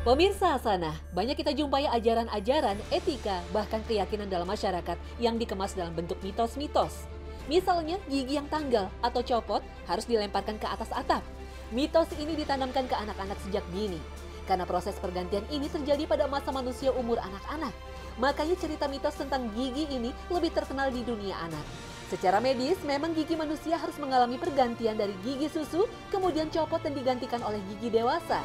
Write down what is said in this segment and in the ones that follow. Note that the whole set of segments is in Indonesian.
Pemirsa sana, banyak kita jumpai ajaran-ajaran, etika, bahkan keyakinan dalam masyarakat yang dikemas dalam bentuk mitos-mitos. Misalnya, gigi yang tanggal atau copot harus dilemparkan ke atas atap. Mitos ini ditanamkan ke anak-anak sejak dini. Karena proses pergantian ini terjadi pada masa manusia umur anak-anak. Makanya cerita mitos tentang gigi ini lebih terkenal di dunia anak. Secara medis, memang gigi manusia harus mengalami pergantian dari gigi susu, kemudian copot dan digantikan oleh gigi dewasa.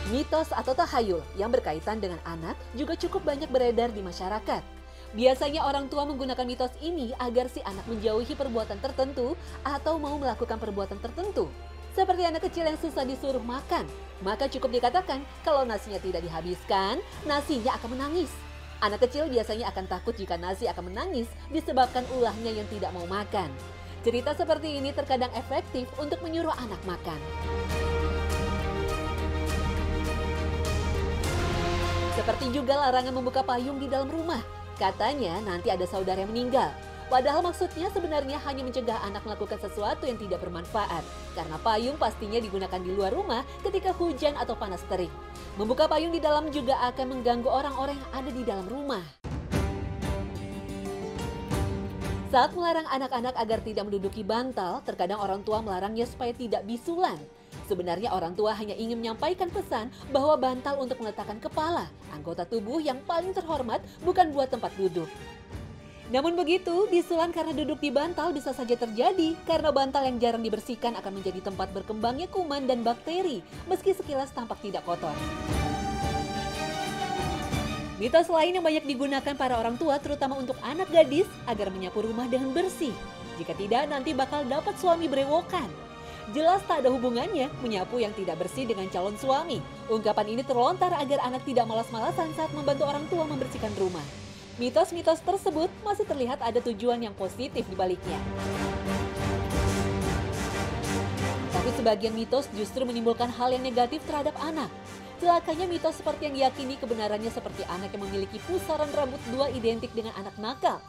Mitos atau tahayul yang berkaitan dengan anak juga cukup banyak beredar di masyarakat. Biasanya orang tua menggunakan mitos ini agar si anak menjauhi perbuatan tertentu atau mau melakukan perbuatan tertentu. Seperti anak kecil yang susah disuruh makan, maka cukup dikatakan kalau nasinya tidak dihabiskan, nasinya akan menangis. Anak kecil biasanya akan takut jika nasi akan menangis disebabkan ulahnya yang tidak mau makan. Cerita seperti ini terkadang efektif untuk menyuruh anak makan. Seperti juga larangan membuka payung di dalam rumah. Katanya nanti ada saudara yang meninggal. Padahal maksudnya sebenarnya hanya mencegah anak melakukan sesuatu yang tidak bermanfaat. Karena payung pastinya digunakan di luar rumah ketika hujan atau panas terik. Membuka payung di dalam juga akan mengganggu orang-orang yang ada di dalam rumah. Saat melarang anak-anak agar tidak menduduki bantal, terkadang orang tua melarangnya supaya tidak bisulan. Sebenarnya orang tua hanya ingin menyampaikan pesan bahwa bantal untuk meletakkan kepala, anggota tubuh yang paling terhormat, bukan buat tempat duduk. Namun begitu, bisulan karena duduk di bantal bisa saja terjadi karena bantal yang jarang dibersihkan akan menjadi tempat berkembangnya kuman dan bakteri, meski sekilas tampak tidak kotor. Mitos lain yang banyak digunakan para orang tua terutama untuk anak gadis agar menyapu rumah dengan bersih. Jika tidak, nanti bakal dapat suami berewokan. Jelas tak ada hubungannya menyapu yang tidak bersih dengan calon suami. Ungkapan ini terlontar agar anak tidak malas-malasan saat membantu orang tua membersihkan rumah. Mitos-mitos tersebut masih terlihat ada tujuan yang positif di baliknya. Tapi sebagian mitos justru menimbulkan hal yang negatif terhadap anak. Celakanya mitos seperti yang diyakini kebenarannya seperti anak yang memiliki pusaran rambut dua identik dengan anak nakal.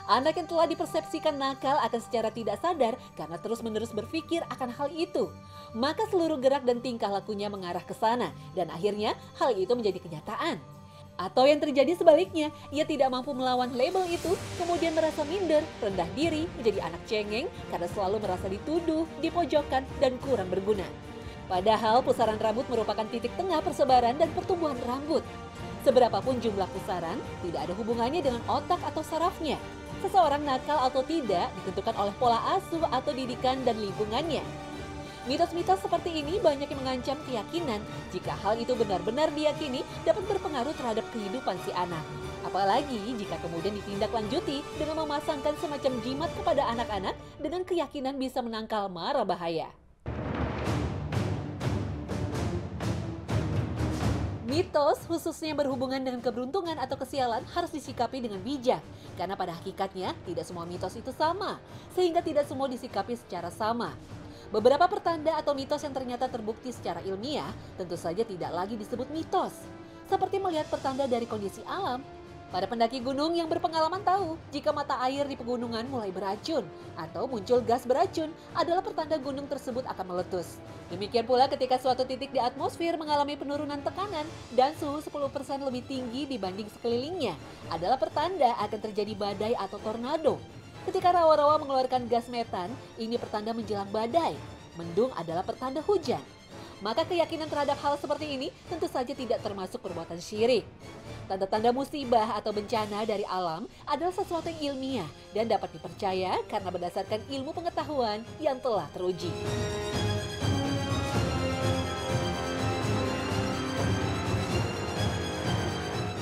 Anak yang telah dipersepsikan nakal akan secara tidak sadar karena terus-menerus berpikir akan hal itu. Maka seluruh gerak dan tingkah lakunya mengarah ke sana dan akhirnya hal itu menjadi kenyataan. Atau yang terjadi sebaliknya, ia tidak mampu melawan label itu, kemudian merasa minder, rendah diri, menjadi anak cengeng karena selalu merasa dituduh, dipojokkan, dan kurang berguna. Padahal pusaran rambut merupakan titik tengah persebaran dan pertumbuhan rambut. Seberapapun jumlah pusaran, tidak ada hubungannya dengan otak atau sarafnya. Seseorang nakal atau tidak ditentukan oleh pola asuh atau didikan dan lingkungannya. Mitos-mitos seperti ini banyak yang mengancam keyakinan jika hal itu benar-benar diyakini dapat berpengaruh terhadap kehidupan si anak. Apalagi jika kemudian ditindaklanjuti dengan memasangkan semacam jimat kepada anak-anak dengan keyakinan bisa menangkal mara bahaya. Mitos khususnya yang berhubungan dengan keberuntungan atau kesialan harus disikapi dengan bijak. Karena pada hakikatnya tidak semua mitos itu sama, sehingga tidak semua disikapi secara sama. Beberapa pertanda atau mitos yang ternyata terbukti secara ilmiah tentu saja tidak lagi disebut mitos. Seperti melihat pertanda dari kondisi alam. Para pendaki gunung yang berpengalaman tahu jika mata air di pegunungan mulai beracun atau muncul gas beracun adalah pertanda gunung tersebut akan meletus. Demikian pula ketika suatu titik di atmosfer mengalami penurunan tekanan dan suhu 10% lebih tinggi dibanding sekelilingnya adalah pertanda akan terjadi badai atau tornado. Ketika rawa-rawa mengeluarkan gas metan, ini pertanda menjelang badai. Mendung adalah pertanda hujan. Maka keyakinan terhadap hal seperti ini tentu saja tidak termasuk perbuatan syirik. Tanda-tanda musibah atau bencana dari alam adalah sesuatu yang ilmiah dan dapat dipercaya karena berdasarkan ilmu pengetahuan yang telah teruji.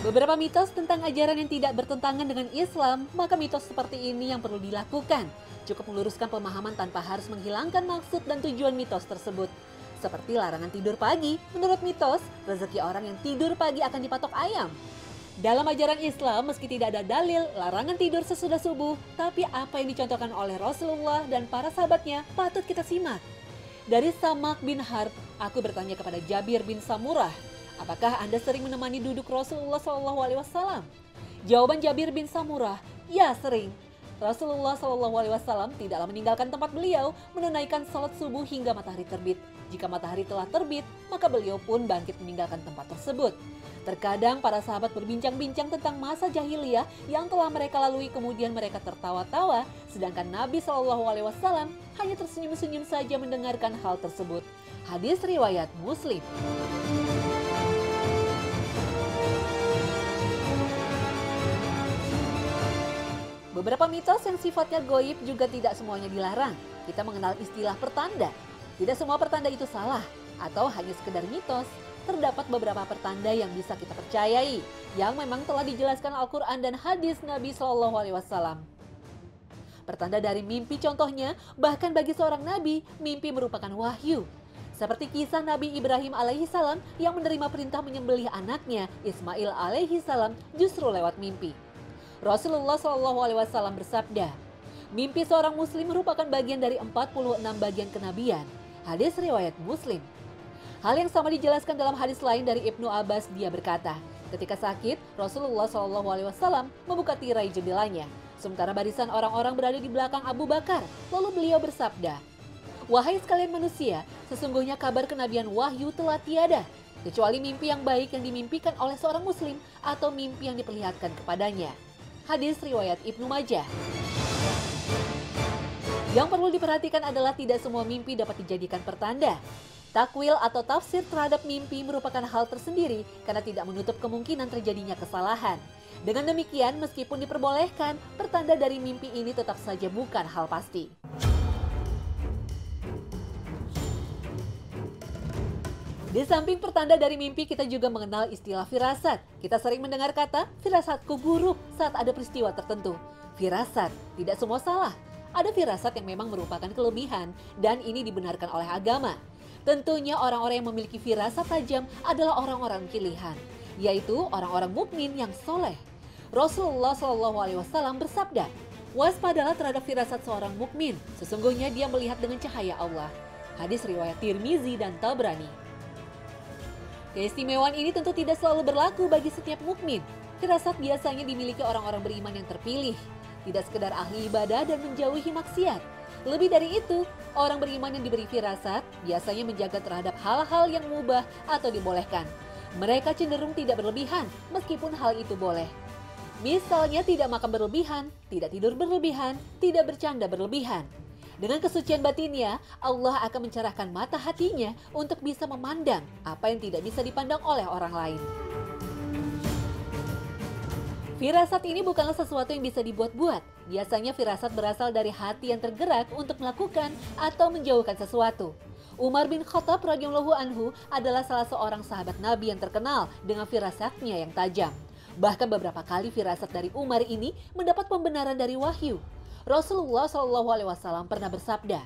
Beberapa mitos tentang ajaran yang tidak bertentangan dengan Islam, maka mitos seperti ini yang perlu dilakukan. Cukup meluruskan pemahaman tanpa harus menghilangkan maksud dan tujuan mitos tersebut. Seperti larangan tidur pagi, menurut mitos, rezeki orang yang tidur pagi akan dipatok ayam. Dalam ajaran Islam, meski tidak ada dalil larangan tidur sesudah subuh, tapi apa yang dicontohkan oleh Rasulullah dan para sahabatnya patut kita simak. Dari Samak bin Harb, aku bertanya kepada Jabir bin Samurah, apakah Anda sering menemani duduk Rasulullah SAW? Jawaban Jabir bin Samurah, ya sering. Rasulullah SAW tidaklah meninggalkan tempat beliau menunaikan salat subuh hingga matahari terbit. Jika matahari telah terbit, maka beliau pun bangkit meninggalkan tempat tersebut. Terkadang para sahabat berbincang-bincang tentang masa jahiliyah yang telah mereka lalui, kemudian mereka tertawa-tawa, sedangkan Nabi SAW hanya tersenyum-senyum saja mendengarkan hal tersebut. Hadis riwayat Muslim. Beberapa mitos yang sifatnya goib juga tidak semuanya dilarang. Kita mengenal istilah pertanda. Tidak semua pertanda itu salah atau hanya sekedar mitos. Terdapat beberapa pertanda yang bisa kita percayai, yang memang telah dijelaskan Al-Quran dan hadis Nabi SAW. Pertanda dari mimpi contohnya, bahkan bagi seorang nabi, mimpi merupakan wahyu. Seperti kisah Nabi Ibrahim alaihissalam yang menerima perintah menyembelih anaknya Ismail alaihissalam justru lewat mimpi. Rasulullah SAW bersabda, mimpi seorang muslim merupakan bagian dari 46 bagian kenabian. Hadis riwayat Muslim. Hal yang sama dijelaskan dalam hadis lain dari Ibnu Abbas. Dia berkata, ketika sakit, Rasulullah SAW membuka tirai jendelanya. Sementara barisan orang-orang berada di belakang Abu Bakar. Lalu beliau bersabda, wahai sekalian manusia, sesungguhnya kabar kenabian wahyu telah tiada, kecuali mimpi yang baik yang dimimpikan oleh seorang muslim atau mimpi yang diperlihatkan kepadanya. Hadis riwayat Ibnu Majah. Yang perlu diperhatikan adalah tidak semua mimpi dapat dijadikan pertanda. Takwil atau tafsir terhadap mimpi merupakan hal tersendiri karena tidak menutup kemungkinan terjadinya kesalahan. Dengan demikian, meskipun diperbolehkan, pertanda dari mimpi ini tetap saja bukan hal pasti. Di samping pertanda dari mimpi, kita juga mengenal istilah firasat. Kita sering mendengar kata, firasatku buruk saat ada peristiwa tertentu. Firasat, tidak semua salah. Ada firasat yang memang merupakan kelebihan dan ini dibenarkan oleh agama. Tentunya orang-orang yang memiliki firasat tajam adalah orang-orang pilihan, yaitu orang-orang mukmin yang soleh. Rasulullah SAW bersabda, waspadalah terhadap firasat seorang mukmin, sesungguhnya dia melihat dengan cahaya Allah. Hadis riwayat Tirmizi dan Tabrani. Keistimewaan ini tentu tidak selalu berlaku bagi setiap mukmin. Firasat biasanya dimiliki orang-orang beriman yang terpilih, tidak sekedar ahli ibadah dan menjauhi maksiat. Lebih dari itu, orang beriman yang diberi firasat biasanya menjaga terhadap hal-hal yang mubah atau dibolehkan. Mereka cenderung tidak berlebihan meskipun hal itu boleh. Misalnya tidak makan berlebihan, tidak tidur berlebihan, tidak bercanda berlebihan. Dengan kesucian batinnya, Allah akan mencerahkan mata hatinya untuk bisa memandang apa yang tidak bisa dipandang oleh orang lain. Firasat ini bukanlah sesuatu yang bisa dibuat-buat. Biasanya firasat berasal dari hati yang tergerak untuk melakukan atau menjauhkan sesuatu. Umar bin Khattab radhiyallahu anhu adalah salah seorang sahabat Nabi yang terkenal dengan firasatnya yang tajam. Bahkan beberapa kali firasat dari Umar ini mendapat pembenaran dari wahyu. Rasulullah SAW pernah bersabda,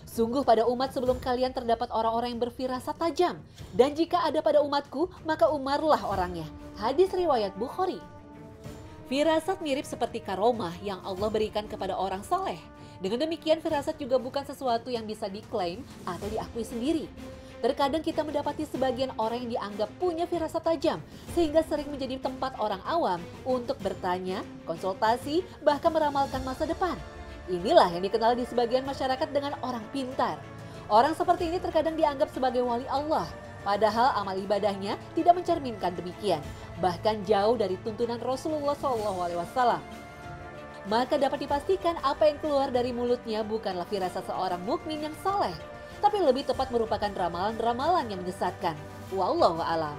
sungguh pada umat sebelum kalian terdapat orang-orang yang berfirasat tajam. Dan jika ada pada umatku, maka Umarlah orangnya. Hadis riwayat Bukhari. Firasat mirip seperti karomah yang Allah berikan kepada orang saleh. Dengan demikian, firasat juga bukan sesuatu yang bisa diklaim atau diakui sendiri. Terkadang kita mendapati sebagian orang yang dianggap punya firasat tajam, sehingga sering menjadi tempat orang awam untuk bertanya, konsultasi, bahkan meramalkan masa depan. Inilah yang dikenal di sebagian masyarakat dengan orang pintar. Orang seperti ini terkadang dianggap sebagai wali Allah. Padahal amal ibadahnya tidak mencerminkan demikian, bahkan jauh dari tuntunan Rasulullah SAW. Maka dapat dipastikan apa yang keluar dari mulutnya bukanlah firasat seorang mukmin yang saleh, tapi lebih tepat merupakan ramalan-ramalan yang menyesatkan. Wallahu a'lam.